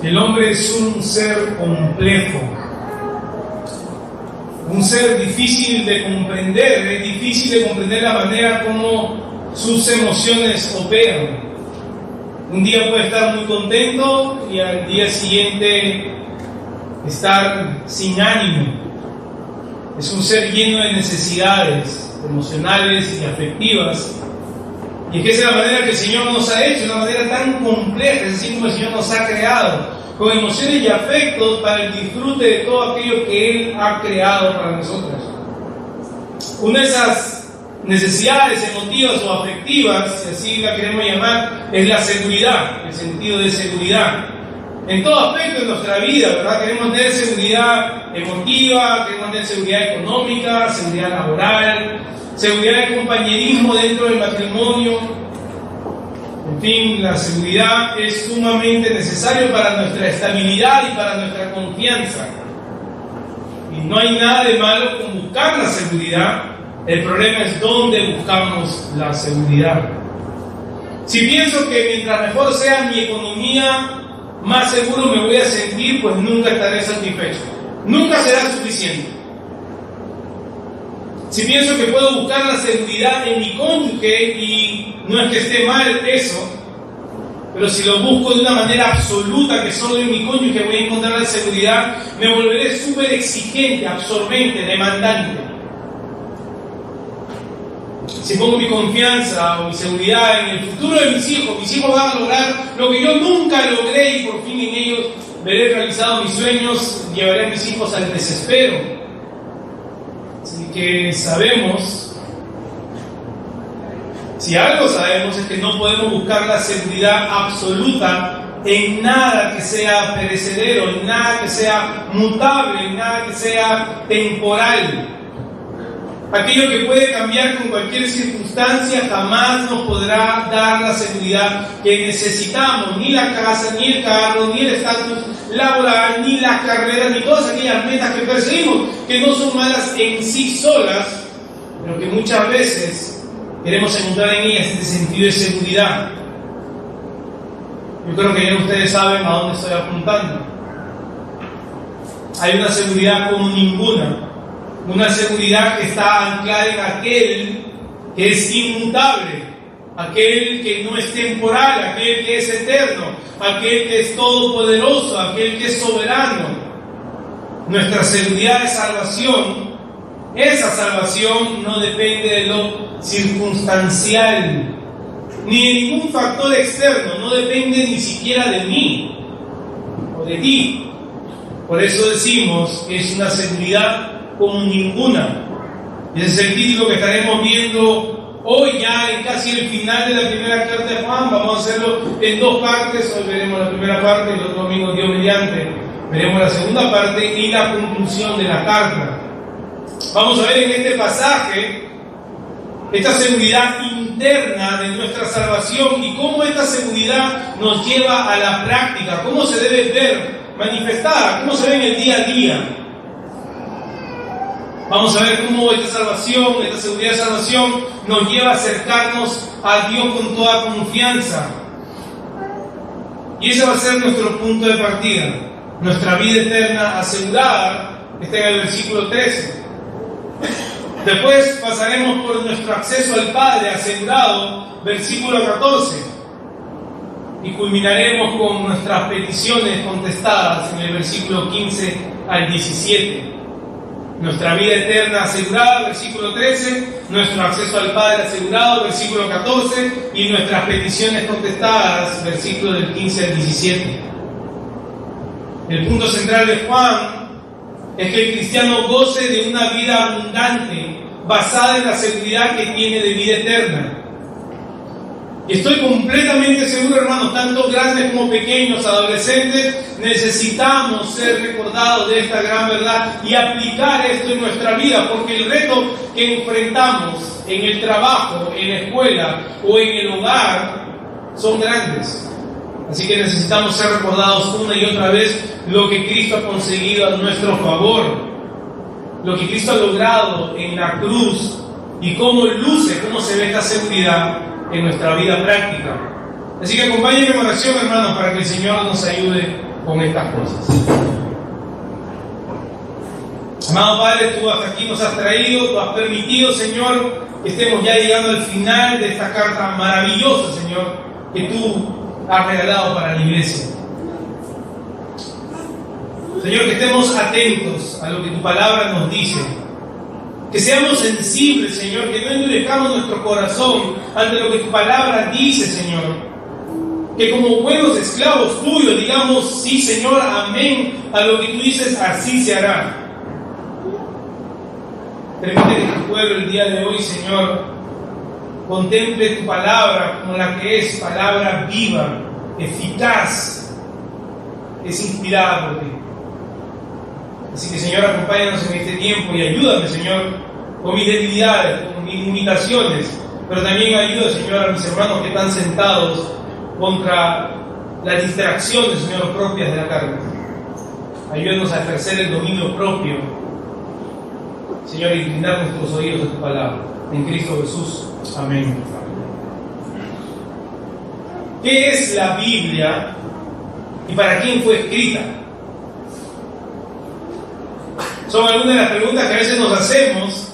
El hombre es un ser complejo, un ser difícil de comprender. Es difícil de comprender la manera como sus emociones operan. Un día puede estar muy contento y al día siguiente estar sin ánimo. Es un ser lleno de necesidades emocionales y afectivas. Y es que esa es la manera que el Señor nos ha hecho, una manera tan compleja, es así como el Señor nos ha creado, con emociones y afectos para el disfrute de todo aquello que Él ha creado para nosotros. Una de esas necesidades emotivas o afectivas, si así la queremos llamar, es la seguridad, el sentido de seguridad. En todo aspecto de nuestra vida, ¿verdad? Queremos tener seguridad emotiva, queremos tener seguridad económica, seguridad laboral, seguridad de compañerismo dentro del matrimonio. En fin, la seguridad es sumamente necesaria para nuestra estabilidad y para nuestra confianza. Y no hay nada de malo con buscar la seguridad. El problema es dónde buscamos la seguridad. Si pienso que mientras mejor sea mi economía, más seguro me voy a sentir, pues nunca estaré satisfecho. Nunca será suficiente. Si pienso que puedo buscar la seguridad en mi cónyuge, y no es que esté mal eso, pero si lo busco de una manera absoluta, que solo en mi cónyuge voy a encontrar la seguridad, me volveré súper exigente, absorbente, demandante. Si pongo mi confianza o mi seguridad en el futuro de mis hijos van a lograr lo que yo nunca logré, y por fin en ellos veré realizados mis sueños, llevaré a mis hijos al desespero. Así que sabemos, si algo sabemos, es que no podemos buscar la seguridad absoluta en nada que sea perecedero, en nada que sea mutable, en nada que sea temporal. Aquello que puede cambiar con cualquier circunstancia jamás nos podrá dar la seguridad que necesitamos. Ni la casa, ni el carro, ni el estatus laboral, ni las carreras, ni todas aquellas metas que perseguimos, que no son malas en sí solas, pero que muchas veces queremos encontrar en ellas este sentido de seguridad. Yo creo que ya ustedes saben a dónde estoy apuntando. Hay una seguridad como ninguna. Una seguridad que está anclada en aquel que es inmutable, aquel que no es temporal, aquel que es eterno, aquel que es todopoderoso, aquel que es soberano. Nuestra seguridad de salvación, esa salvación no depende de lo circunstancial, ni de ningún factor externo, no depende ni siquiera de mí o de ti. Por eso decimos que es una seguridad como ninguna. Y ese es el título que estaremos viendo hoy, ya en casi el final de la primera carta de Juan. Vamos a hacerlo en dos partes. Hoy veremos la primera parte, el otro domingo, Dios mediante, veremos la segunda parte y la conclusión de la carta. Vamos a ver en este pasaje esta seguridad interna de nuestra salvación y cómo esta seguridad nos lleva a la práctica, cómo se debe ver manifestada, cómo se ve en el día a día. Vamos a ver cómo esta salvación, esta seguridad de salvación nos lleva a acercarnos a Dios con toda confianza. Y ese va a ser nuestro punto de partida. Nuestra vida eterna asegurada está en el versículo 13. Después pasaremos por nuestro acceso al Padre asegurado, versículo 14. Y culminaremos con nuestras peticiones contestadas en el versículo 15 al 17. Nuestra vida eterna asegurada, versículo 13, nuestro acceso al Padre asegurado, versículo 14, y nuestras peticiones contestadas, versículo del 15 al 17. El punto central de Juan es que el cristiano goce de una vida abundante, basada en la seguridad que tiene de vida eterna. Y estoy completamente seguro, hermanos, tanto grandes como pequeños, adolescentes, necesitamos ser recordados de esta gran verdad y aplicar esto en nuestra vida, porque el reto que enfrentamos en el trabajo, en la escuela o en el hogar son grandes. Así que necesitamos ser recordados una y otra vez lo que Cristo ha conseguido a nuestro favor, lo que Cristo ha logrado en la cruz y cómo luce, cómo se ve esta seguridad en nuestra vida práctica. Así que acompáñenme en oración, hermanos, para que el Señor nos ayude con estas cosas. Amado Padre, tú hasta aquí nos has traído, tú has permitido, Señor, que estemos ya llegando al final de esta carta maravillosa, Señor, que tú has regalado para la iglesia. Señor, que estemos atentos a lo que tu palabra nos dice, que seamos sensibles, Señor, que no endurezcamos nuestro corazón ante lo que tu palabra dice, Señor, que como buenos esclavos tuyos digamos, sí, Señor, amén, a lo que tú dices, así se hará. Permite que tu pueblo el día de hoy, Señor, contemple tu palabra como la que es, palabra viva, eficaz, es inspirada por ti. Así que, Señor, acompáñanos en este tiempo y ayúdame, Señor, con mis debilidades, con mis limitaciones, pero también ayuda, Señor, a mis hermanos que están sentados contra las distracciones, Señor, propias de la carne. Ayúdanos a ejercer el dominio propio, Señor, y inclinar nuestros oídos a tu palabra. En Cristo Jesús. Amén. ¿Qué es la Biblia y para quién fue escrita? Son algunas de las preguntas que a veces nos hacemos,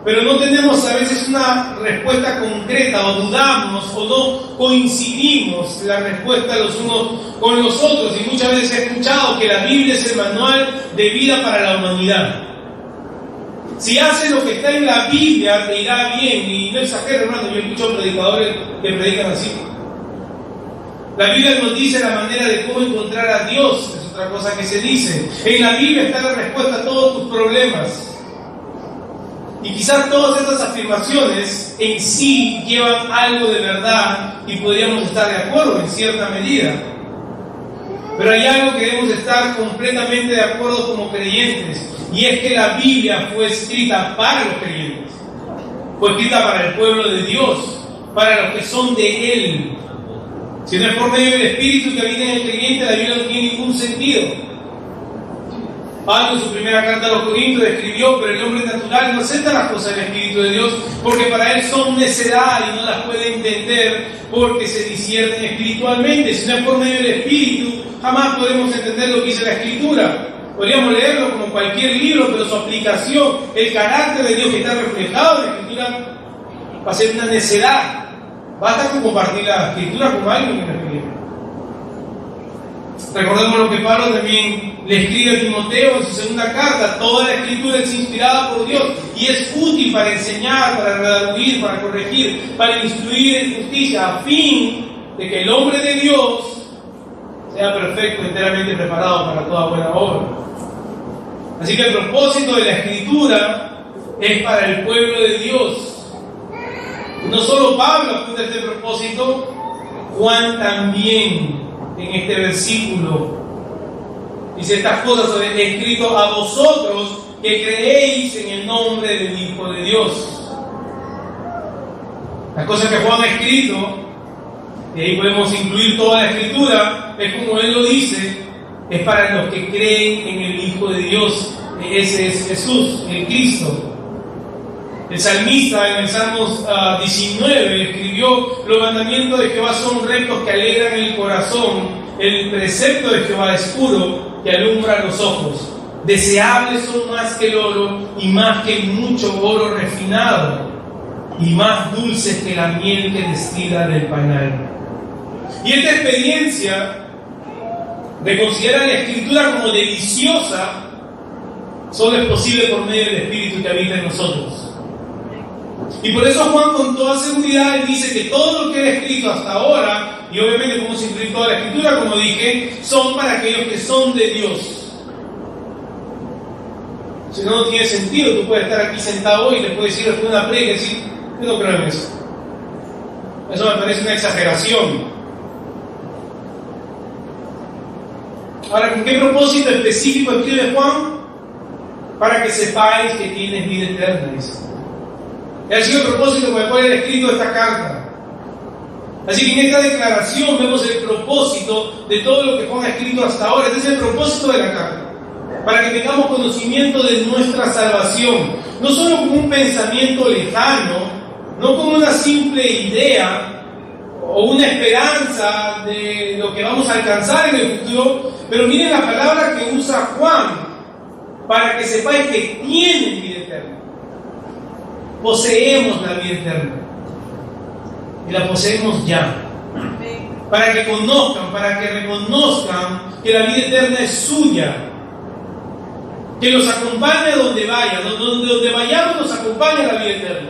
pero no tenemos a veces una respuesta concreta, o dudamos, o no coincidimos la respuesta los unos con los otros. Y muchas veces he escuchado que la Biblia es el manual de vida para la humanidad. Si haces lo que está en la Biblia, te irá bien. Y no exagero, hermano, yo escucho predicadores que predican así. La Biblia nos dice la manera de cómo encontrar a Dios, es otra cosa que se dice. En la Biblia está la respuesta a todos tus problemas. Y quizás todas estas afirmaciones en sí llevan algo de verdad y podríamos estar de acuerdo en cierta medida. Pero hay algo que debemos estar completamente de acuerdo como creyentes, y es que la Biblia fue escrita para los creyentes. Fue escrita para el pueblo de Dios, para los que son de Él. Si no es por medio del Espíritu que habita en el creyente, la Biblia no tiene ningún sentido. Pablo en su primera carta a los Corintios escribió: pero el hombre natural no acepta las cosas del Espíritu de Dios, porque para él son necedad y no las puede entender, porque se disciernen espiritualmente. Si no es por medio del Espíritu, jamás podemos entender lo que dice la Escritura. Podríamos leerlo como cualquier libro, pero su aplicación, el carácter de Dios que está reflejado en la Escritura, va a ser una necedad. Basta con compartir la Escritura con alguien que la escribe. Recordemos lo que Pablo también le escribe a Timoteo en su segunda carta: toda la Escritura es inspirada por Dios y es útil para enseñar, para redarguir, para corregir, para instruir en justicia, a fin de que el hombre de Dios sea perfecto, enteramente preparado para toda buena obra. Así que el propósito de la Escritura es para el pueblo de Dios. No solo Pablo apunta a este propósito, Juan también en este versículo dice estas cosas: he escrito a vosotros que creéis en el nombre del Hijo de Dios. Las cosas que Juan ha escrito, y ahí podemos incluir toda la Escritura, es como él lo dice, es para los que creen en el Hijo de Dios. Ese es Jesús, el Cristo. El salmista en el Salmos 19 escribió: los mandamientos de Jehová son rectos que alegran el corazón, el precepto de Jehová es puro que alumbra los ojos. Deseables son más que el oro y más que mucho oro refinado, y más dulces que la miel que destila del panal. Y esta experiencia de considerar la Escritura como deliciosa solo es posible por medio del Espíritu que habita en nosotros. Y por eso Juan con toda seguridad dice que todo lo que ha escrito hasta ahora, y obviamente podemos incluir toda la Escritura, como dije, son para aquellos que son de Dios. Si no, no tiene sentido. Tú puedes estar aquí sentado hoy y te puedes ir después de una predica y decir: yo no creo en eso. Eso me parece una exageración. Ahora, ¿con qué propósito específico escribe Juan? Para que sepáis que tienes vida eterna, dice. Y ha sido el propósito con el cual he escrito esta carta. Así que en esta declaración vemos el propósito de todo lo que Juan ha escrito hasta ahora. Este es el propósito de la carta, para que tengamos conocimiento de nuestra salvación, no solo como un pensamiento lejano, no como una simple idea o una esperanza de lo que vamos a alcanzar en el futuro, pero miren la palabra que usa Juan para que sepáis que tienen vida eterna. Poseemos la vida eterna y la poseemos ya. Para que conozcan, para que reconozcan que la vida eterna es suya, que los acompañe donde vayan, donde vayamos nos acompaña la vida eterna.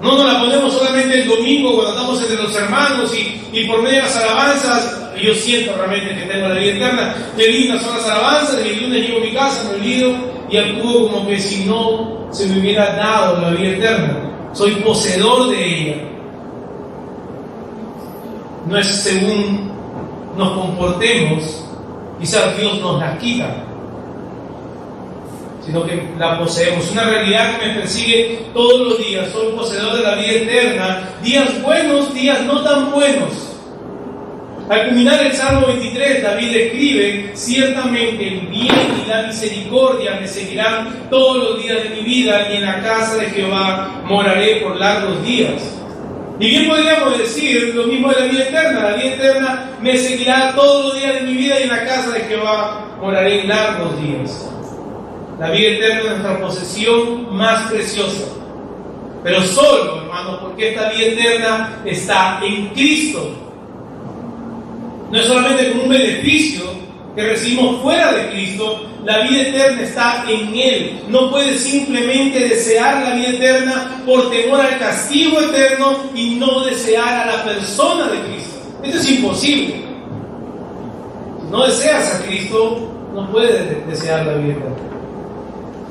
No nos la ponemos solamente el domingo cuando estamos entre los hermanos y por medio de las alabanzas. Yo siento realmente que tengo la vida eterna. Qué lindas son las alabanzas. El lunes llego a mi casa, me olvido y actúo como que si no se me hubiera dado la vida eterna. Soy poseedor de ella. No es según nos comportemos, quizás Dios nos la quita, sino que la poseemos. Una realidad que me persigue todos los días. Soy poseedor de la vida eterna. Días buenos, días no tan buenos. Al culminar el Salmo 23, David escribe: ciertamente el bien y la misericordia me seguirán todos los días de mi vida, y en la casa de Jehová moraré por largos días. Y bien podríamos decir lo mismo de la vida eterna. La vida eterna me seguirá todos los días de mi vida, y en la casa de Jehová moraré largos días. La vida eterna es nuestra posesión más preciosa. Pero solo, hermanos, porque esta vida eterna está en Cristo. No es solamente como un beneficio que recibimos fuera de Cristo, la vida eterna está en Él. No puedes simplemente desear la vida eterna por temor al castigo eterno y no desear a la persona de Cristo. Esto es imposible. Si no deseas a Cristo, no puedes desear la vida eterna.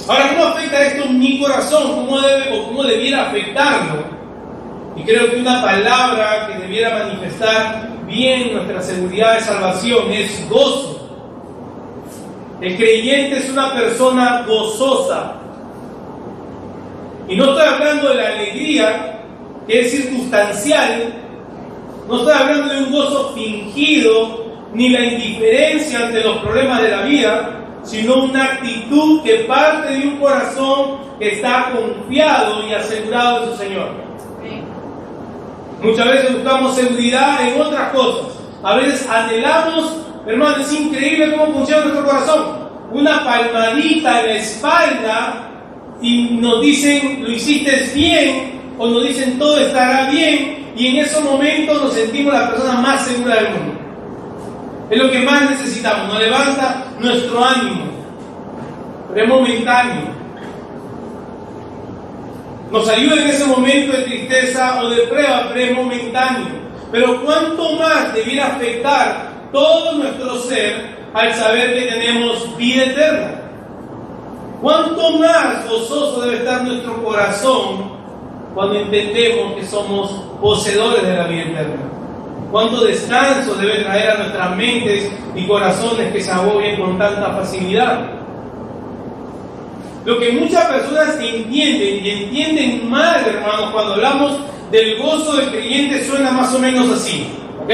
Ahora, ¿cómo afecta esto mi corazón? ¿Cómo debiera afectarlo? Y creo que una palabra que debiera manifestar bien nuestra seguridad de salvación es gozo. El creyente es una persona gozosa. Y no estoy hablando de la alegría, que es circunstancial. No estoy hablando de un gozo fingido, ni la indiferencia ante los problemas de la vida, sino una actitud que parte de un corazón que está confiado y asegurado en su Señor. Muchas veces buscamos seguridad en otras cosas. A veces anhelamos, hermano, es increíble cómo funciona nuestro corazón. Una palmadita en la espalda y nos dicen, lo hiciste bien, o nos dicen, todo estará bien, y en esos momentos nos sentimos la persona más segura del mundo. Es lo que más necesitamos, nos levanta nuestro ánimo, pero es momentáneo. Nos ayuda en ese momento de tristeza o de prueba, pero es momentáneo. Pero cuánto más debiera afectar todo nuestro ser al saber que tenemos vida eterna. Cuánto más gozoso debe estar nuestro corazón cuando entendemos que somos poseedores de la vida eterna. Cuánto descanso debe traer a nuestras mentes y corazones que se agobien con tanta facilidad. Lo que muchas personas entienden, y entienden mal, hermanos, cuando hablamos del gozo del creyente, suena más o menos así. ¿Ok?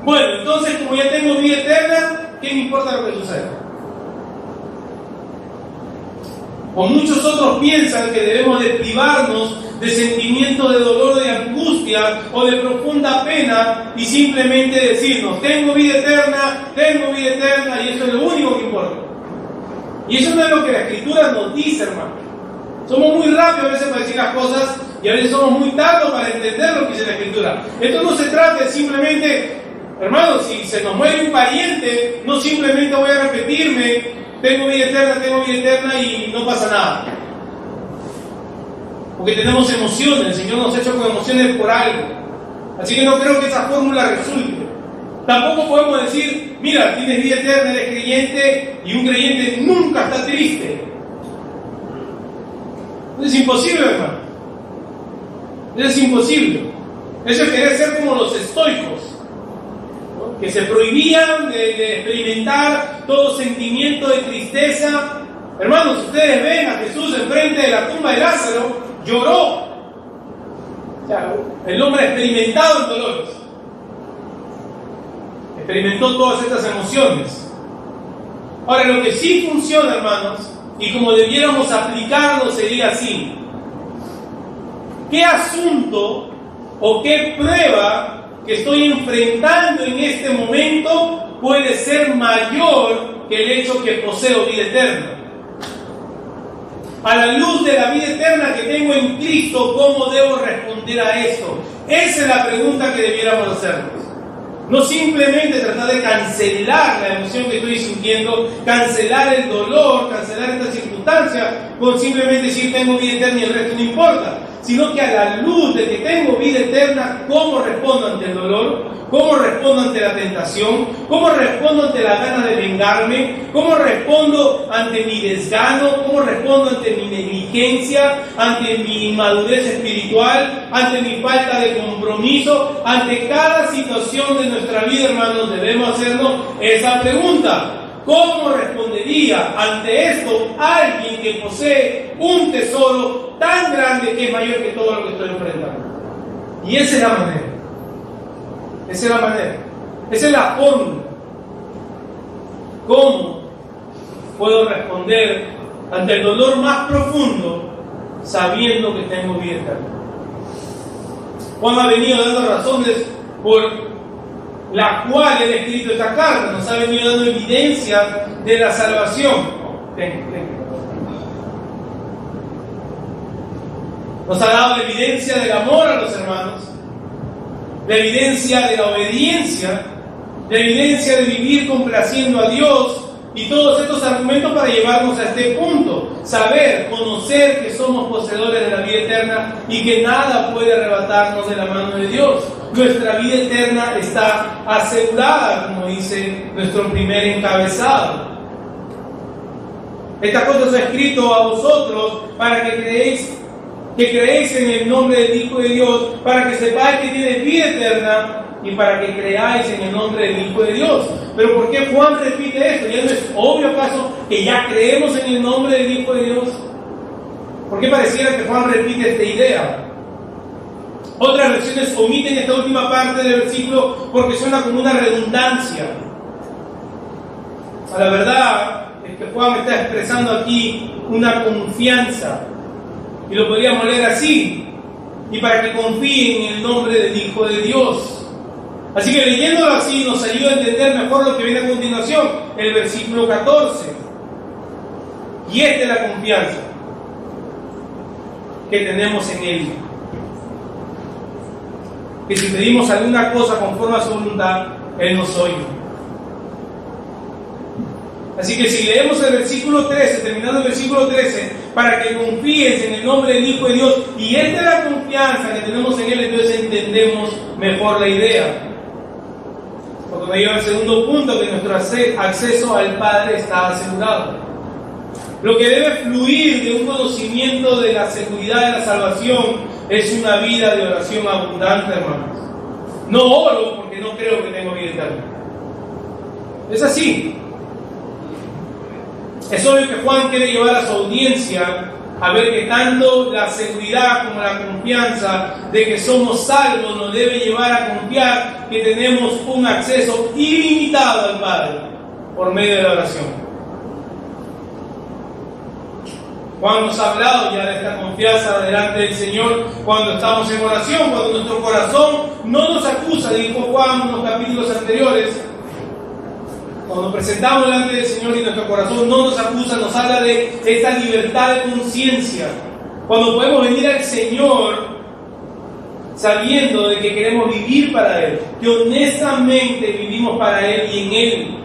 Bueno, entonces, como ya tengo vida eterna, ¿qué me importa lo que suceda? O muchos otros piensan que debemos de privarnos de sentimientos de dolor, de angustia o de profunda pena y simplemente decirnos, tengo vida eterna, y eso es lo único que importa. Y eso no es lo que la Escritura nos dice, hermano. Somos muy rápidos a veces para decir las cosas y a veces somos muy tardos para entender lo que dice la Escritura. Esto no se trata de simplemente, hermano, si se nos muere un pariente, no simplemente voy a repetirme, tengo vida eterna y no pasa nada. Porque tenemos emociones, el Señor nos ha hecho con emociones por algo. Así que no creo que esa fórmula resulte. Tampoco podemos decir, mira, tienes vida eterna, eres creyente, y un creyente nunca está triste. Eso es imposible, hermano. Eso es imposible. Eso es querer ser como los estoicos, ¿no? Que se prohibían de experimentar todo sentimiento de tristeza. Hermanos, ustedes ven a Jesús enfrente de la tumba de Lázaro, lloró. O sea, el hombre experimentado en dolores. Experimentó todas estas emociones. Ahora, lo que sí funciona, hermanos, y como debiéramos aplicarlo, sería así. ¿Qué asunto o qué prueba que estoy enfrentando en este momento puede ser mayor que el hecho que poseo vida eterna. A la luz de la vida eterna que tengo en Cristo, ¿cómo debo responder a esto? Esa es la pregunta que debiéramos hacernos. No simplemente tratar de cancelar la emoción que estoy sintiendo, cancelar el dolor, cancelar esta circunstancia, con simplemente decir tengo vida eterna y el resto no importa, sino que a la luz de que tengo vida eterna, ¿cómo respondo ante el dolor? ¿Cómo respondo ante la tentación? ¿Cómo respondo ante la gana de vengarme? ¿Cómo respondo ante mi desgano? ¿Cómo respondo ante mi negligencia? ¿Ante mi inmadurez espiritual? ¿Ante mi falta de compromiso? Ante cada situación de nuestra vida, hermanos, debemos hacernos esa pregunta. ¿Cómo respondería ante esto alguien que posee un tesoro tan grande que es mayor que todo lo que estoy enfrentando? Y esa es la manera. Esa es la manera. Esa es la fórmula. ¿Cómo puedo responder ante el dolor más profundo sabiendo que tengo vida eterna? Juan ha venido dando razones por la cual he escrito esta carta. Nos ha venido dando evidencia de la salvación. Nos ha dado la evidencia del amor a los hermanos, la evidencia de la obediencia, la evidencia de vivir complaciendo a Dios, y todos estos argumentos para llevarnos a este punto: saber, conocer que somos poseedores de la vida eterna y que nada puede arrebatarnos de la mano de Dios. Nuestra vida eterna está asegurada, como dice nuestro primer encabezado. Estas cosas he escrito a vosotros para que creéis en el nombre del Hijo de Dios, para que sepáis que tiene vida eterna y para que creáis en el nombre del Hijo de Dios. Pero ¿por qué Juan repite esto? ¿Ya no es obvio acaso que ya creemos en el nombre del Hijo de Dios? ¿Por qué pareciera que Juan repite esta idea? Otras versiones omiten esta última parte del versículo porque suena como una redundancia. La verdad es que Juan está expresando aquí una confianza, y lo podríamos leer así: y para que confíen en el nombre del Hijo de Dios. Así que leyéndolo así nos ayuda a entender mejor lo que viene a continuación, el versículo 14. Y esta es la confianza que tenemos en Él: que si pedimos alguna cosa conforme a su voluntad, Él nos oye. Así que si leemos el versículo 13, terminando el versículo 13, para que confíes en el nombre del Hijo de Dios, y esta es la confianza que tenemos en Él, entonces entendemos mejor la idea. Porque me lleva al segundo punto, que nuestro acceso al Padre está asegurado. Lo que debe fluir de un conocimiento de la seguridad de la salvación es una vida de oración abundante, hermanos. No oro porque no creo que tengo vida eterna. Es así. Es obvio que Juan quiere llevar a su audiencia a ver que tanto la seguridad como la confianza de que somos salvos nos debe llevar a confiar que tenemos un acceso ilimitado al Padre por medio de la oración. Juan nos ha hablado ya de esta confianza delante del Señor cuando estamos en oración, cuando nuestro corazón no nos acusa, dijo Juan en los capítulos anteriores. Cuando nos presentamos delante del Señor y nuestro corazón no nos acusa, nos habla de esta libertad de conciencia. Cuando podemos venir al Señor sabiendo de que queremos vivir para Él, que honestamente vivimos para Él y en Él,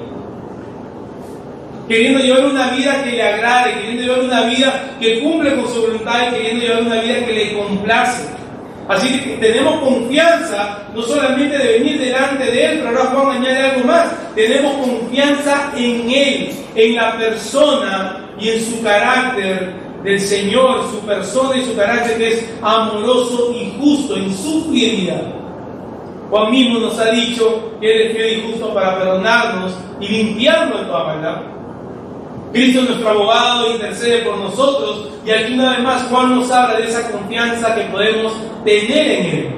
queriendo llevar una vida que le agrade, queriendo llevar una vida que cumple con su voluntad y queriendo llevar una vida que le complace. Así que tenemos confianza no solamente de venir delante de Él, pero ahora Juan añade algo más: tenemos confianza en Él, en la persona y en su carácter del Señor, su persona y su carácter que es amoroso y justo, en su fidelidad. Juan mismo nos ha dicho que Él es fiel y justo para perdonarnos y limpiarnos de toda maldad. Cristo, nuestro abogado, intercede por nosotros, y aquí una vez más Juan nos habla de esa confianza que podemos tener en Él,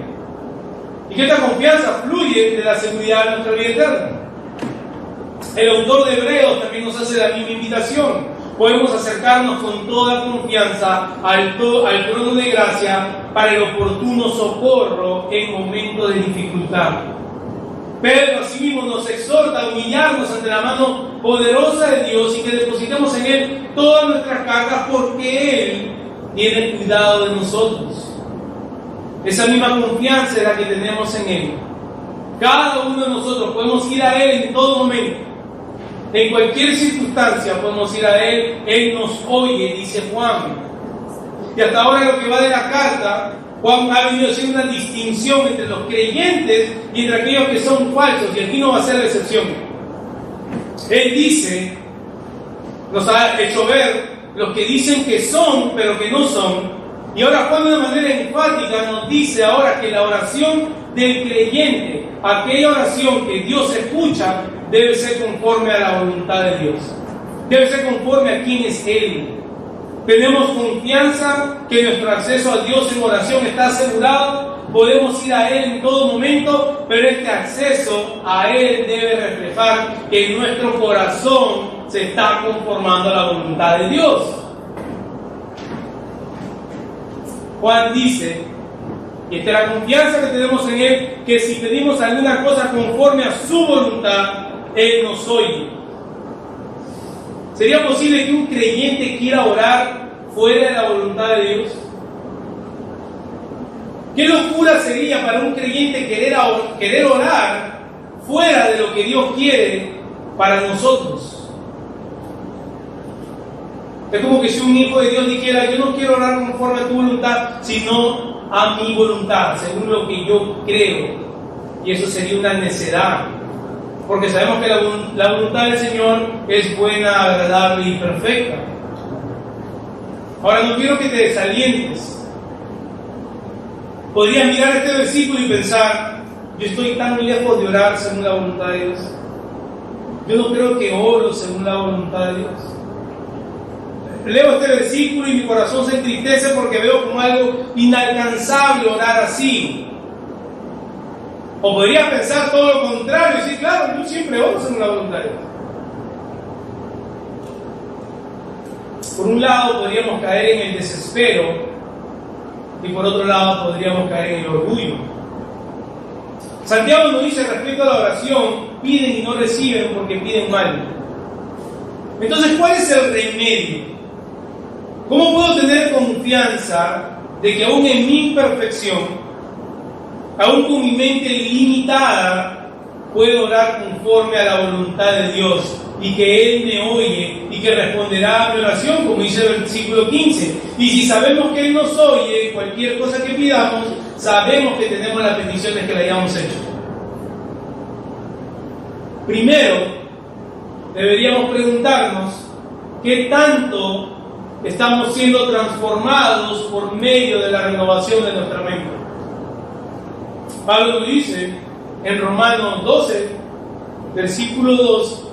y que esta confianza fluye de la seguridad de nuestra vida eterna. El autor de Hebreos también nos hace la misma invitación. podemos acercarnos con toda confianza al trono de gracia para el oportuno socorro en momentos de dificultad. Pedro asimismo nos exhorta a humillarnos ante la mano poderosa de Dios y que depositemos en Él todas nuestras cargas porque Él tiene cuidado de nosotros. Esa misma confianza es la que tenemos en Él. Cada uno de nosotros podemos ir a Él en todo momento. En cualquier circunstancia podemos ir a Él. Él nos oye, dice Juan. Y hasta ahora lo que va de la carta, Juan ha venido haciendo una distinción entre los creyentes y entre aquellos que son falsos. Y aquí no va a ser la excepción. Él dice, nos ha hecho ver los que dicen que son, pero que no son. Y ahora Juan de una manera enfática nos dice ahora que la oración del creyente, aquella oración que Dios escucha, debe ser conforme a la voluntad de Dios. Debe ser conforme a quién es Él. Tenemos confianza que nuestro acceso a Dios en oración está asegurado. Podemos ir a Él en todo momento, pero este acceso a Él debe reflejar que nuestro corazón se está conformando a la voluntad de Dios. Juan dice, y esta es la confianza que tenemos en Él, que si pedimos alguna cosa conforme a su voluntad, Él nos oye. ¿Sería posible que un creyente quiera orar fuera de la voluntad de Dios? ¿Qué locura sería para un creyente querer orar fuera de lo que Dios quiere para nosotros? Es como que si un hijo de Dios dijera, yo no quiero orar conforme a tu voluntad, sino a mi voluntad, según lo que yo creo. Y eso sería una necedad. Porque sabemos que la voluntad del Señor es buena, agradable y perfecta. Ahora no quiero que te desalientes. Podrías mirar este versículo y pensar, yo estoy tan lejos de orar según la voluntad de Dios. Yo no creo que oro según la voluntad de Dios. Leo este versículo y mi corazón se entristece porque veo como algo inalcanzable orar así. O podría pensar todo lo contrario y decir, claro, yo siempre oro según la voluntad de Dios. Por un lado podríamos caer en el desespero y por otro lado podríamos caer en el orgullo. Santiago nos dice respecto a la oración, piden y no reciben porque piden mal. Entonces, ¿cuál es el remedio? ¿Cómo puedo tener confianza de que aún en mi imperfección, aún con mi mente limitada, puedo orar conforme a la voluntad de Dios y que Él me oye y que responderá a mi oración, como dice el versículo 15? Y si sabemos que Él nos oye, cualquier cosa que pidamos, sabemos que tenemos las peticiones que le hayamos hecho. Primero, deberíamos preguntarnos qué tanto estamos siendo transformados por medio de la renovación de nuestra mente. Pablo dice en Romanos 12, versículo 2,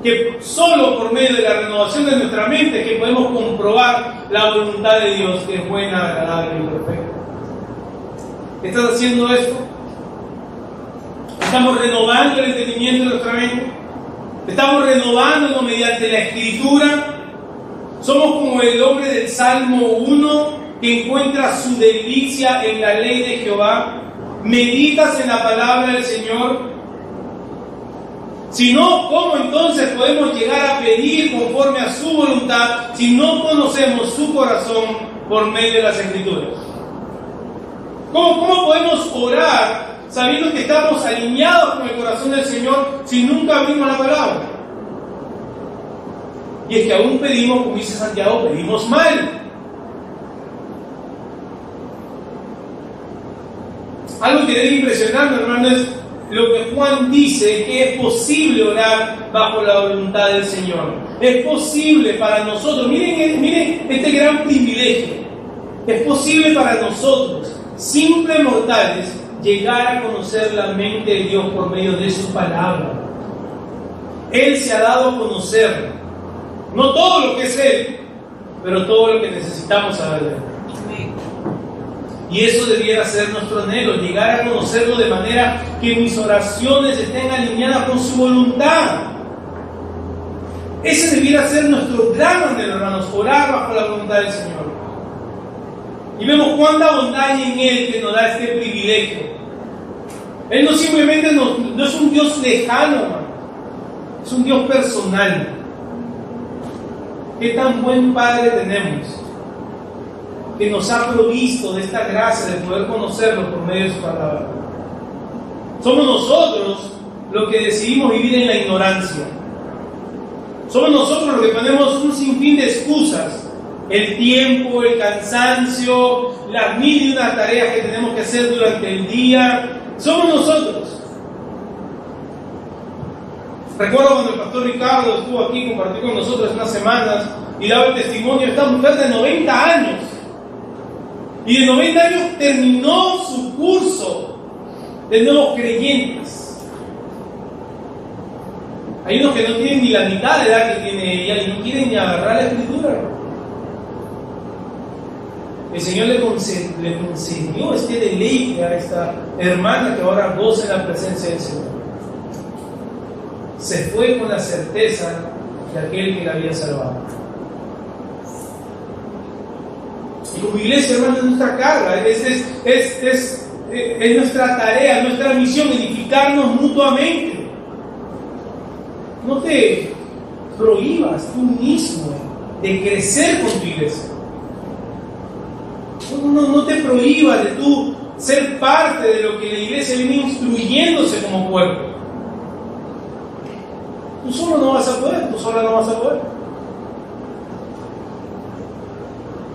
que solo por medio de la renovación de nuestra mente que podemos comprobar la voluntad de Dios, que es buena, agradable y perfecta. ¿Estás haciendo esto? ¿Estamos renovando el entendimiento de nuestra mente? ¿Estamos renovándonos mediante la Escritura? Somos como el hombre del Salmo 1 que encuentra su delicia en la ley de Jehová. ¿Meditas en la palabra del Señor? Si no, ¿cómo entonces podemos llegar a pedir conforme a su voluntad si no conocemos su corazón por medio de las Escrituras? ¿Cómo podemos orar sabiendo que estamos alineados con el corazón del Señor si nunca abrimos la palabra? Y es que aún pedimos, como dice Santiago, pedimos mal. Algo que debe impresionarnos, hermano, es lo que Juan dice, que es posible orar bajo la voluntad del Señor. Es posible para nosotros, miren este gran privilegio. Es posible para nosotros, simples mortales, llegar a conocer la mente de Dios por medio de su palabra. Él se ha dado a conocer. No todo lo que es Él, pero todo lo que necesitamos saber de Él. Y eso debiera ser nuestro anhelo, llegar a conocerlo de manera que mis oraciones estén alineadas con su voluntad. Ese debiera ser nuestro gran anhelo, hermanos, orar bajo la voluntad del Señor. Y vemos cuánta bondad hay en Él que nos da este privilegio. Él no simplemente no es un Dios lejano, hermano. Es un Dios personal. Qué tan buen Padre tenemos, que nos ha provisto de esta gracia de poder conocerlo por medio de su palabra. Somos nosotros los que decidimos vivir en la ignorancia. Somos nosotros los que ponemos un sinfín de excusas. El tiempo, el cansancio, las mil y una tareas que tenemos que hacer durante el día. Somos nosotros. Recuerdo cuando el pastor Ricardo estuvo aquí, compartió con nosotros unas semanas y daba el testimonio de esta mujer de 90 años. Y de 90 años terminó su curso de nuevos creyentes. Hay unos que no tienen ni la mitad de edad que tiene ella y no quieren ni agarrar la escritura. El Señor le concedió este deleite a esta hermana que ahora goza en la presencia del Señor. Se fue con la certeza de aquel que la había salvado. Y como iglesia, hermano, es nuestra carga, es nuestra tarea, nuestra misión, edificarnos mutuamente. No te prohíbas tú mismo de crecer con tu iglesia. No te prohíbas de tú ser parte de lo que la iglesia viene instruyéndose como cuerpo. Tú solo no vas a poder, tú sola no vas a poder.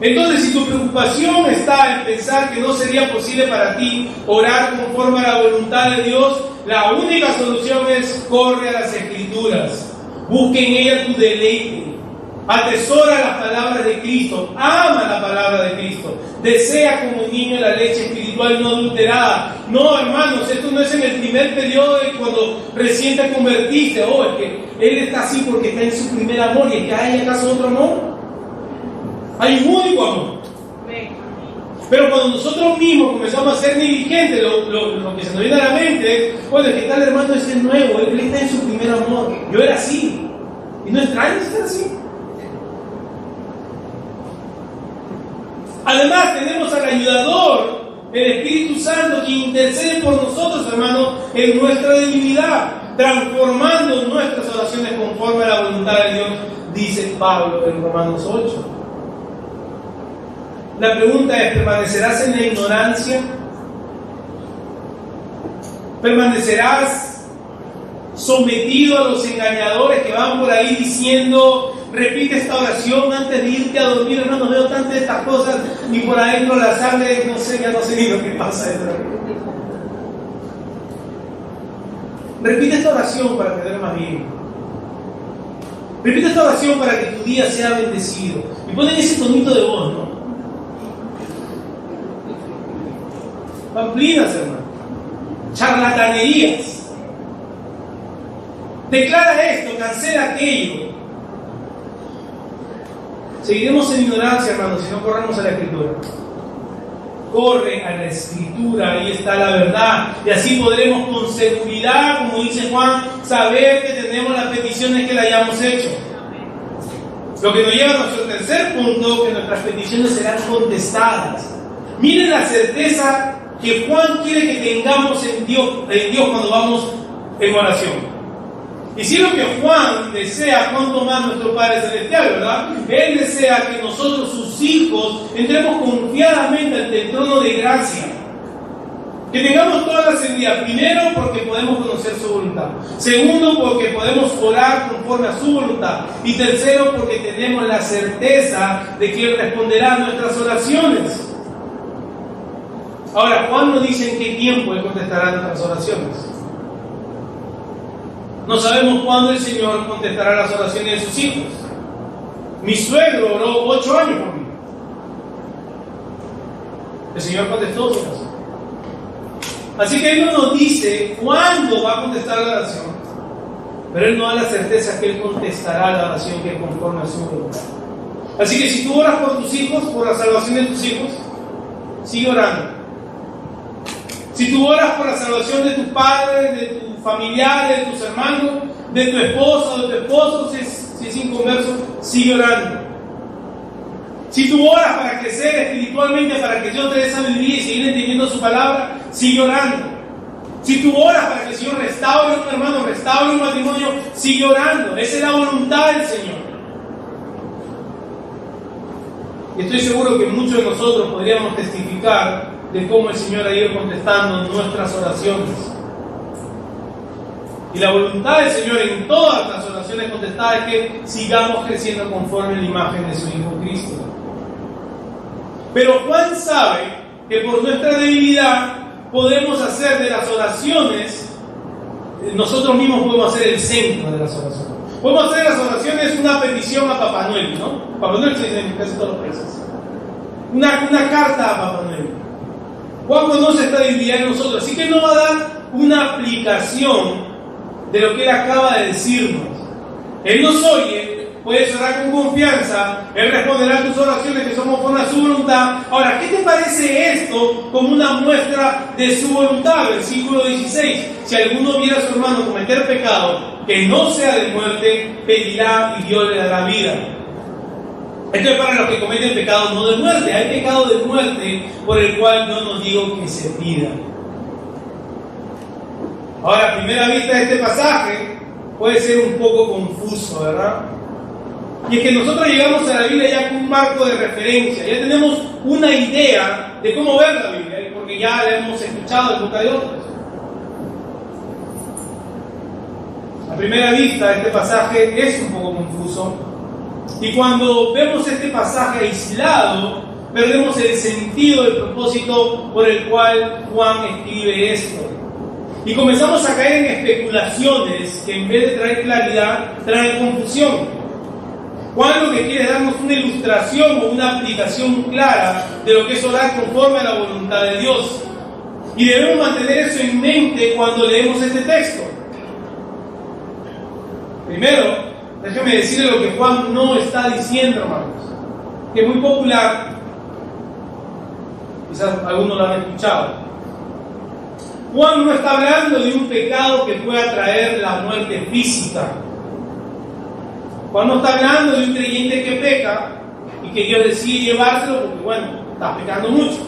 Entonces, si tu preocupación está en pensar que no sería posible para ti orar conforme a la voluntad de Dios, la única solución es corre a las Escrituras. Busca en ella tu deleite. Atesora las palabras de Cristo. Ama la palabra de Cristo. Desea como niño la leche espiritual no adulterada. No, hermanos, esto no es en el primer periodo de cuando recién te convertiste. Es que Él está así porque está en su primer amor. ¿Y es que hay acaso otro amor? Hay un único amor. Pero cuando nosotros mismos comenzamos a ser negligentes, lo que se nos viene a la mente es, bueno, es que tal hermano es el nuevo, él está en su primer amor. Yo era así. Y no extraño estar así. Además tenemos al ayudador, el Espíritu Santo, que intercede por nosotros, hermanos, en nuestra debilidad, transformando nuestras oraciones conforme a la voluntad de Dios, dice Pablo en Romanos 8. La pregunta es, ¿permanecerás en la ignorancia? ¿Permanecerás sometido a los engañadores que van por ahí diciendo, repite esta oración antes de irte a dormir? Hermano, veo tantas de estas cosas y por adentro la sangre, no sé, ya no sé ni lo que pasa dentro. Repite esta oración para tener más bien. Repite esta oración para que tu día sea bendecido. Y ponen ese tonito de voz, ¿no? Pamplinas, hermano. Charlatanerías. Declara esto, cancela aquello. Seguiremos en ignorancia, hermanos, si no corremos a la Escritura. Corre a la Escritura, ahí está la verdad. Y así podremos con seguridad, como dice Juan, saber que tenemos las peticiones que le hayamos hecho. Lo que nos lleva a nuestro tercer punto, que nuestras peticiones serán contestadas. Miren la certeza que Juan quiere que tengamos en Dios cuando vamos en oración. Y si lo que Juan desea, cuanto más nuestro Padre Celestial, ¿verdad? Él desea que nosotros, sus hijos, entremos confiadamente ante el trono de gracia. Que tengamos toda la seguridad. Primero, porque podemos conocer su voluntad. Segundo, porque podemos orar conforme a su voluntad. Y tercero, porque tenemos la certeza de que Él responderá a nuestras oraciones. Ahora, Juan nos dice en qué tiempo Él contestará nuestras oraciones. No sabemos cuándo el Señor contestará las oraciones de sus hijos. Mi suegro oró 8 años por mí. El Señor contestó su oración. Así que Él no nos dice cuándo va a contestar la oración, pero Él nos da la certeza que Él contestará la oración que es conforme a su voluntad. Así que si tú oras por tus hijos, por la salvación de tus hijos, sigue orando. Si tú oras por la salvación de tus padres, de tus familiares, de tus hermanos, de tu esposa, de tu esposo, si si es inconverso, sigue orando. Si tú oras para crecer espiritualmente, para que Dios te dé sabiduría y seguir entendiendo su palabra, sigue orando. Si tú oras para que el Señor restaure a un hermano, restaure un matrimonio, sigue orando. Esa es la voluntad del Señor. Y estoy seguro que muchos de nosotros podríamos testificar de cómo el Señor ha ido contestando nuestras oraciones. Y la voluntad del Señor en todas las oraciones contestadas es que sigamos creciendo conforme a la imagen de su Hijo Cristo. Pero Juan sabe que por nuestra debilidad podemos hacer de las oraciones, nosotros mismos podemos ser el centro de las oraciones. Podemos hacer de las oraciones una petición a Papá Noel, ¿no? Papá Noel se dice en casi todos los países. Una carta a Papá Noel. Juan conoce esta debilidad en nosotros, así que no va a dar una aplicación de lo que Él acaba de decirnos. Él nos oye, puedes orar con confianza, Él responderá a tus oraciones que son conforme a su voluntad. Ahora, ¿qué te parece esto como una muestra de su voluntad? Versículo 16. Si alguno viera a su hermano cometer pecado que no sea de muerte, pedirá y Dios le dará vida. Esto es para los que cometen pecado no de muerte. Hay pecado de muerte por el cual no nos digo que se pida. Ahora, a primera vista este pasaje puede ser un poco confuso, ¿verdad? Y es que nosotros llegamos a la Biblia ya con un marco de referencia, ya tenemos una idea de cómo ver la Biblia, porque ya la hemos escuchado en boca de otros. A primera vista este pasaje es un poco confuso, y cuando vemos este pasaje aislado, perdemos el sentido del propósito por el cual Juan escribe esto. Y comenzamos a caer en especulaciones que en vez de traer claridad, traen confusión. Juan lo que quiere es darnos una ilustración o una aplicación clara de lo que es orar conforme a la voluntad de Dios. Y debemos mantener eso en mente cuando leemos este texto. Primero, déjeme decirle lo que Juan no está diciendo, hermanos, que es muy popular. Quizás algunos lo han escuchado. Juan no está hablando de un pecado que pueda traer la muerte física. Juan no está hablando de un creyente que peca y que Dios decide llevárselo porque, bueno, está pecando mucho.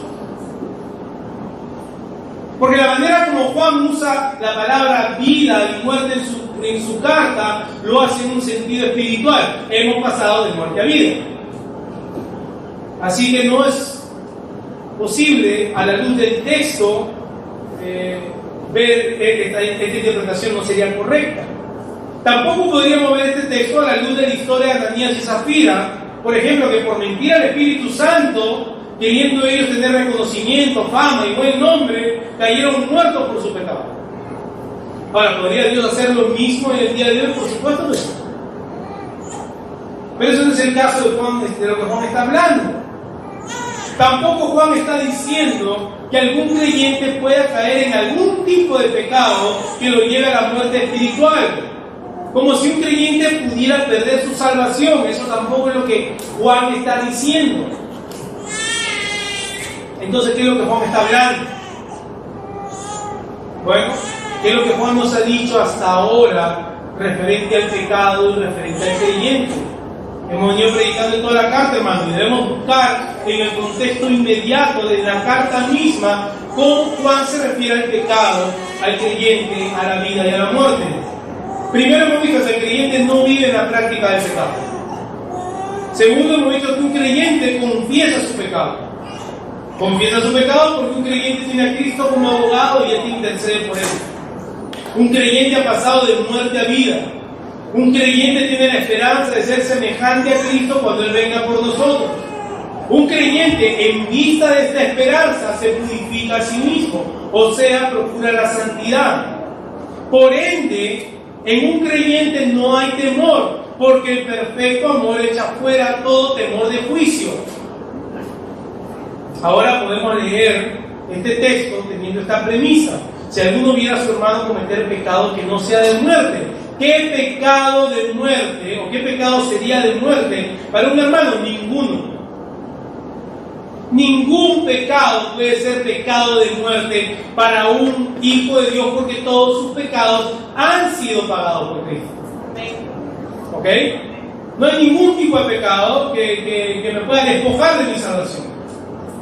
Porque la manera como Juan usa la palabra vida y muerte en su carta lo hace en un sentido espiritual. Hemos pasado de muerte a vida. Así que no es posible, a la luz del texto, ver que esta interpretación no sería correcta. Tampoco podríamos ver este texto a la luz de la historia de Ananías y Zafira, por ejemplo, que por mentir al Espíritu Santo, queriendo ellos tener reconocimiento, fama y buen nombre, cayeron muertos por su pecado. Ahora, ¿podría Dios hacer lo mismo en el día de hoy? Por supuesto que sí. Pero eso no es el caso de Juan, de lo que Juan está hablando. Tampoco Juan está diciendo que algún creyente pueda caer en algún tipo de pecado que lo lleve a la muerte espiritual. Como si un creyente pudiera perder su salvación. Eso tampoco es lo que Juan está diciendo. Entonces, ¿qué es lo que Juan está hablando? Bueno, ¿qué es lo que Juan nos ha dicho hasta ahora referente al pecado y referente al creyente? Hemos venido predicando en toda la carta, hermano, y debemos buscar en el contexto inmediato de la carta misma cómo Juan se refiere al pecado, al creyente, a la vida y a la muerte. Primero hemos visto que el creyente no vive en la práctica del pecado. Segundo, hemos visto que un creyente confiesa su pecado. Confiesa su pecado porque un creyente tiene a Cristo como abogado y Él intercede por él. Un creyente ha pasado de muerte a vida. Un creyente tiene la esperanza de ser semejante a Cristo cuando Él venga por nosotros. Un creyente, en vista de esta esperanza, se purifica a sí mismo, o sea, procura la santidad. Por ende, en un creyente no hay temor, porque el perfecto amor echa fuera todo temor de juicio. Ahora podemos leer este texto teniendo esta premisa. Si alguno viera a su hermano cometer pecado que no sea de muerte, ¿qué pecado de muerte o qué pecado sería de muerte para un hermano? Ninguno. Ningún pecado puede ser pecado de muerte para un hijo de Dios, porque todos sus pecados han sido pagados por Cristo. ¿Ok? No hay ningún tipo de pecado que me pueda despojar de mi salvación.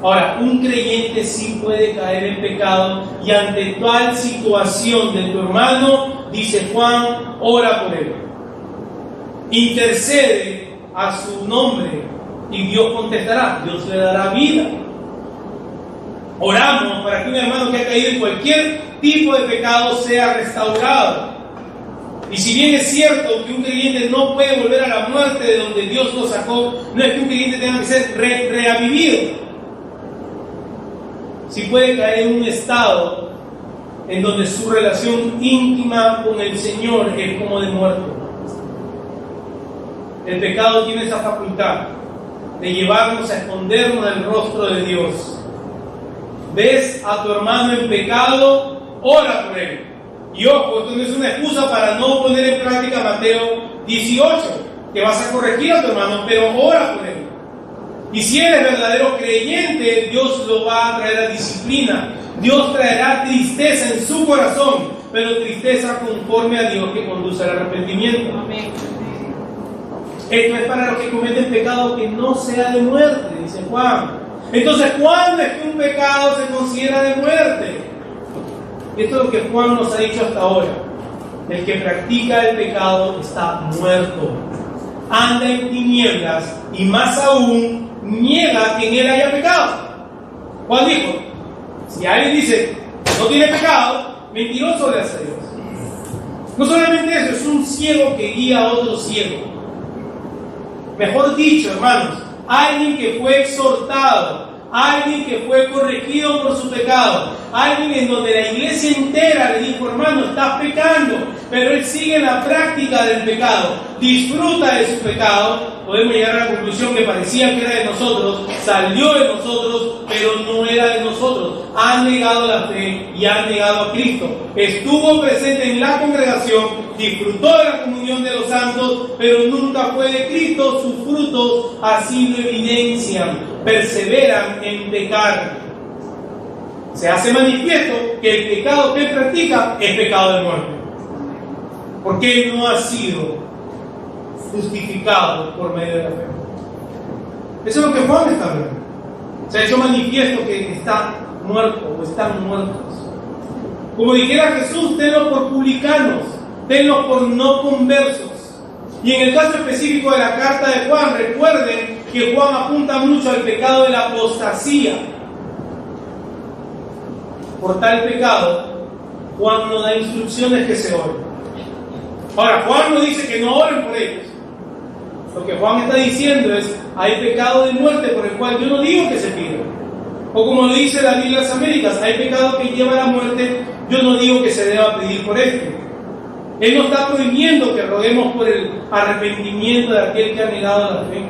Ahora, un creyente sí puede caer en pecado, y ante tal situación de tu hermano, dice Juan, ora por él. Intercede a su nombre y Dios contestará, Dios le dará vida. Oramos para que un hermano que ha caído en cualquier tipo de pecado sea restaurado. Y si bien es cierto que un creyente no puede volver a la muerte de donde Dios lo sacó, no es que un creyente tenga que ser reavivido. Si puede caer en un estado en donde su relación íntima con el Señor es como de muerto. El pecado tiene esa facultad de llevarnos a escondernos del rostro de Dios. ¿Ves a tu hermano en pecado? Ora por él. Y ojo, esto no es una excusa para no poner en práctica Mateo 18, que vas a corregir a tu hermano, pero ora por él. Y si eres verdadero creyente, Dios lo va a traer a disciplina. Dios traerá tristeza en su corazón, pero tristeza conforme a Dios, que conduce al arrepentimiento. Amén. Esto es para los que cometen pecado que no sea de muerte, dice Juan. Entonces, ¿cuándo es que un pecado se considera de muerte? Esto es lo que Juan nos ha dicho hasta ahora. El que practica el pecado está muerto, anda en tinieblas, y más aún niega que en él haya pecado. Juan dijo, si alguien dice no tiene pecado, mentiroso le hace Dios. No solamente eso, es un ciego que guía a otro ciego. Mejor dicho, hermanos, alguien que fue exhortado, alguien que fue corregido por su pecado, alguien en donde la iglesia entera le dijo, hermano, estás pecando, pero él sigue la práctica del pecado, disfruta de su pecado. Podemos llegar a la conclusión que parecía que era de nosotros, salió de nosotros, pero no era de nosotros. Ha negado la fe y ha negado a Cristo. Estuvo presente en la congregación, disfrutó de la comunión de los santos, pero nunca fue de Cristo. Sus frutos así lo evidencian. Perseveran en pecar. Se hace manifiesto que el pecado que practica es pecado de muerte, porque él no ha sido justificado por medio de la fe. Eso es lo que Juan está hablando. Se ha hecho manifiesto que está muerto o están muertos. Como dijera Jesús, tenlos por publicanos, tenlos por no conversos. Y en el caso específico de la carta de Juan, recuerden que Juan apunta mucho al pecado de la apostasía. Por tal pecado, Juan no da instrucciones que se oren. Ahora, Juan no dice que no oren por ellos. Lo que Juan está diciendo es, hay pecado de muerte por el cual yo no digo que se pida. O como lo dice la Biblia de las Américas, hay pecado que lleva a la muerte, yo no digo que se deba pedir por este. Él no está prohibiendo que roguemos por el arrepentimiento de aquel que ha negado la fe.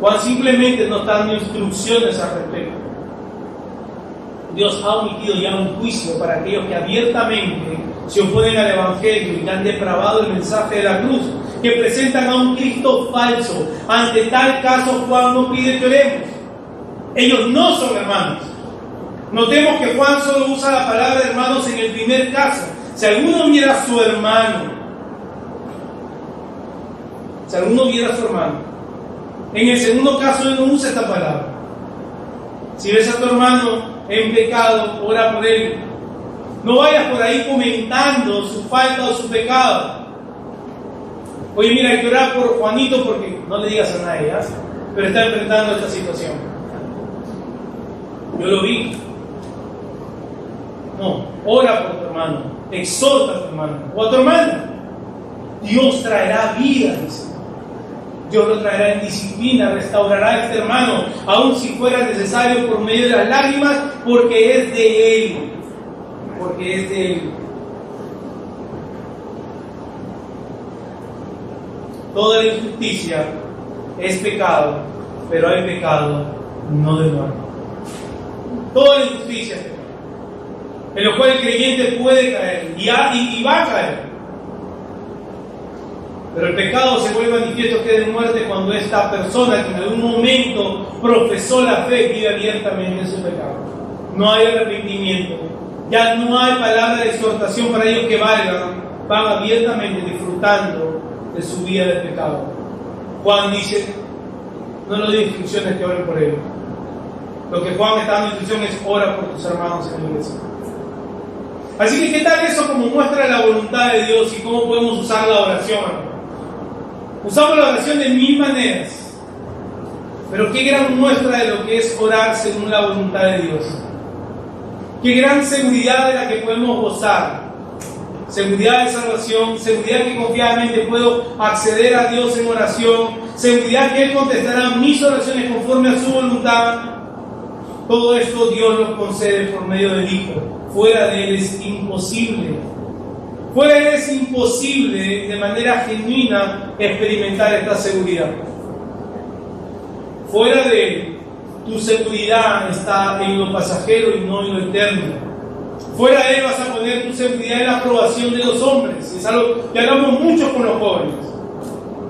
Juan simplemente nos está dando instrucciones al respecto. Dios ha omitido ya un juicio para aquellos que abiertamente se oponen al Evangelio y que han depravado el mensaje de la cruz, que presentan a un Cristo falso. Ante tal caso, Juan no pide que oremos. Ellos no son hermanos. Notemos que Juan solo usa la palabra hermanos en el primer caso. Si alguno viera a su hermano, en el segundo caso él no usa esta palabra. Si ves a tu hermano en pecado, ora por él. No vayas por ahí comentando su falta o su pecado. Oye, mira, hay que orar por Juanito porque no le digas a nadie, ¿eh? Pero está enfrentando esta situación. Yo lo vi. No, ora por tu hermano, exhorta a tu hermano o a tu hermana. Dios traerá vida, dice. Dios lo traerá en disciplina, restaurará a este hermano, aun si fuera necesario por medio de las lágrimas, porque es de Él. Porque es de Él. Toda la injusticia es pecado, pero hay pecado no de muerte. Toda la injusticia es pecado, en lo cual el creyente puede caer y va a caer. Pero el pecado se vuelve manifiesto que es de muerte cuando esta persona que en algún momento profesó la fe vive abiertamente en su pecado. No hay arrepentimiento. Ya no hay palabra de exhortación para ellos que valgan. Van abiertamente disfrutando de su vida de pecado. Juan dice, no le doy instrucciones que oren por ellos. Lo que Juan está dando instrucción es ora por tus hermanos en la iglesia. Así que, ¿qué tal eso como muestra la voluntad de Dios y cómo podemos usar la oración? Usamos la oración de 1000 maneras, pero qué gran muestra de lo que es orar según la voluntad de Dios. Qué gran seguridad de la que podemos gozar. Seguridad de salvación, seguridad que confiadamente puedo acceder a Dios en oración, seguridad que Él contestará mis oraciones conforme a su voluntad. Todo esto Dios nos concede por medio del Hijo. Fuera de Él es imposible. Fuera de Él es imposible de manera genuina experimentar esta seguridad. Fuera de Él, tu seguridad está en lo pasajero y no en lo eterno. Fuera de Él vas a poner tu seguridad en la aprobación de los hombres. Es algo que hablamos mucho con los jóvenes.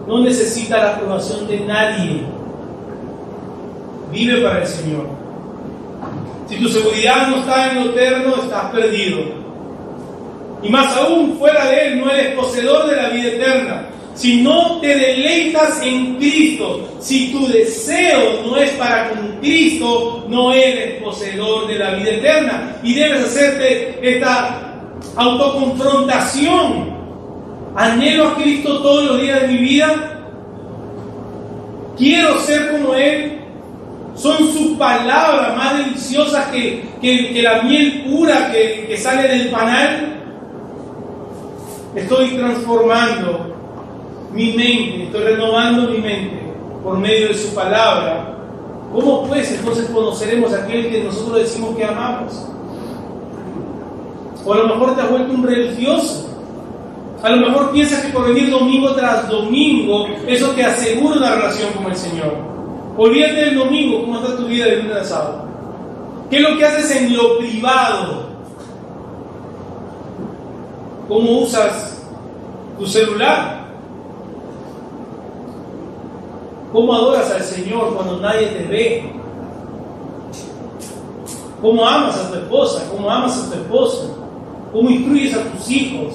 No necesita la aprobación de nadie. Vive para el Señor. Si tu seguridad no está en lo eterno, estás perdido. Y más aún, fuera de Él no eres poseedor de la vida eterna. Si no te deleitas en Cristo, si tu deseo no es para con Cristo, no eres poseedor de la vida eterna. Y debes hacerte esta autoconfrontación. ¿Anhelo a Cristo todos los días de mi vida? ¿Quiero ser como Él? ¿Son sus palabras más deliciosas que la miel pura que sale del panal? Estoy transformando mi mente, estoy renovando mi mente por medio de su palabra. ¿Cómo pues entonces conoceremos a aquel que nosotros decimos que amamos? O a lo mejor te has vuelto un religioso. A lo mejor piensas que por venir domingo tras domingo eso te asegura una relación con el Señor. Olvídate del domingo, ¿cómo está tu vida de lunes a sábado? ¿Qué es lo que haces en lo privado? ¿Cómo usas tu celular? ¿Cómo adoras al Señor cuando nadie te ve? ¿Cómo amas a tu esposa? ¿Cómo amas a tu esposo? ¿Cómo instruyes a tus hijos?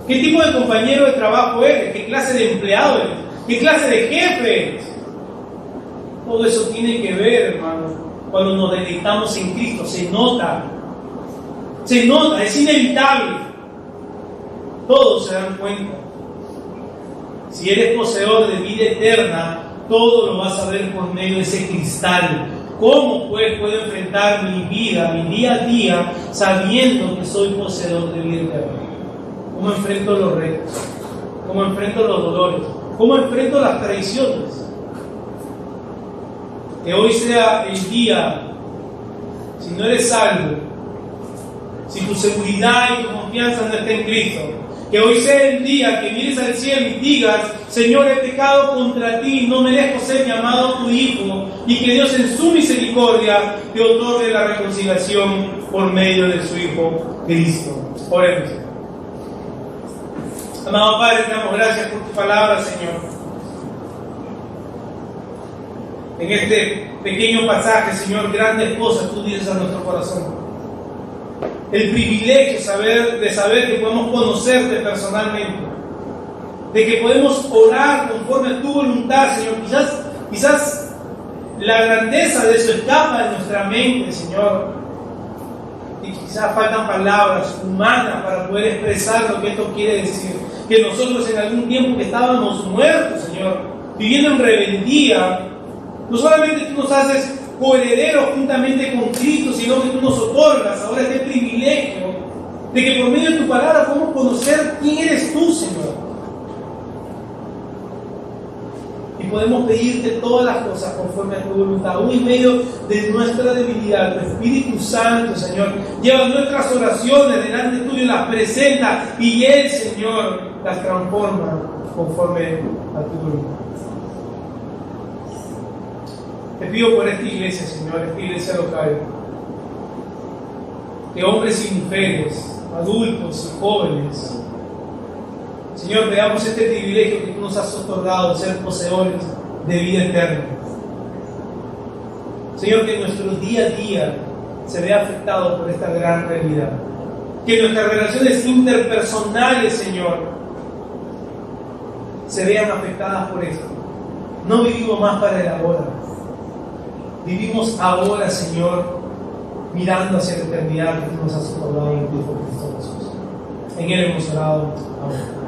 ¿Qué tipo de compañero de trabajo eres? ¿Qué clase de empleado eres? ¿Qué clase de jefe eres? Todo eso tiene que ver, hermano, cuando nos deleitamos en Cristo. Se nota, es inevitable. Todos se dan cuenta. Si eres poseedor de vida eterna, todo lo vas a ver por medio de ese cristal. ¿Cómo pues puedo enfrentar mi vida, mi día a día, sabiendo que soy poseedor de vida eterna? ¿Cómo enfrento los retos? ¿Cómo enfrento los dolores? ¿Cómo enfrento las traiciones? Que hoy sea el día, si no eres salvo, si tu seguridad y tu confianza no está en Cristo, que hoy sea el día que mires al cielo y digas: Señor, he pecado contra ti, no merezco ser llamado tu hijo, y que Dios en su misericordia te otorgue la reconciliación por medio de su Hijo Cristo. Oremos. Amado Padre, te damos gracias por tu palabra, Señor. En este pequeño pasaje, Señor, grandes cosas tú dices a nuestro corazón. El privilegio de saber que podemos conocerte personalmente, de que podemos orar conforme a tu voluntad, Señor. Quizás la grandeza de eso escapa de nuestra mente, Señor. Y quizás faltan palabras humanas para poder expresar lo que esto quiere decir. Que nosotros en algún tiempo que estábamos muertos, Señor, viviendo en rebeldía, no solamente tú nos haces coherederos juntamente con Cristo, sino que tú nos otorgas ahora este privilegio de que por medio de tu palabra podemos conocer quién eres tú, Señor. Y podemos pedirte todas las cosas conforme a tu voluntad, aún en medio de nuestra debilidad. Tu Espíritu Santo, Señor, lleva nuestras oraciones delante tuyo, las presenta y Él, Señor, las transforma conforme a tu voluntad. Te pido por esta iglesia, Señor, esta iglesia local, que hombres y mujeres, adultos y jóvenes, Señor, veamos este privilegio que tú nos has otorgado de ser poseedores de vida eterna. Señor, que nuestro día a día se vea afectado por esta gran realidad. Que nuestras relaciones interpersonales, Señor, se vean afectadas por esto. No vivimos más para el ahora. Vivimos ahora, Señor, mirando hacia la eternidad que tú nos has otorgado en Cristo Jesús. En Él hemos orado. Amén.